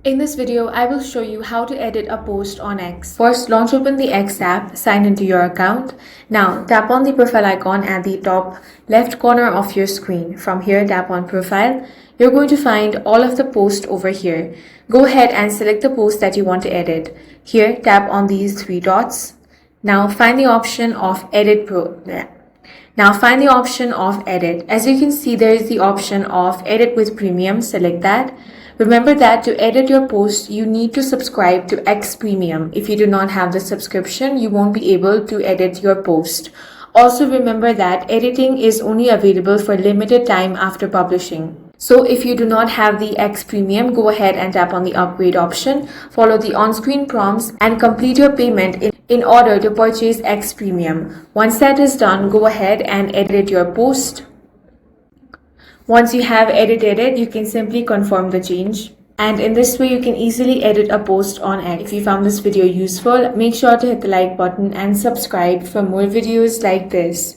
In this video, I will show you how to edit a post on X. First, launch open the X app, sign into your account. Now, tap on the profile icon at the top left corner of your screen. From here, tap on profile. You're going to find all of the posts over here. Go ahead and select the post that you want to edit. Here, tap on these three dots. Now, find the option of edit edit. As you can see, there is the option of edit with premium. Select that. Remember that to edit your post, you need to subscribe to X Premium. If you do not have the subscription, you won't be able to edit your post. Also remember that editing is only available for limited time after publishing. So if you do not have the X Premium, go ahead and tap on the upgrade option, follow the on-screen prompts and complete your payment in order to purchase X Premium. Once that is done, go ahead and edit your post. Once you have edited it, you can simply confirm the change. And in this way, you can easily edit a post on X. If you found this video useful, make sure to hit the like button and subscribe for more videos like this.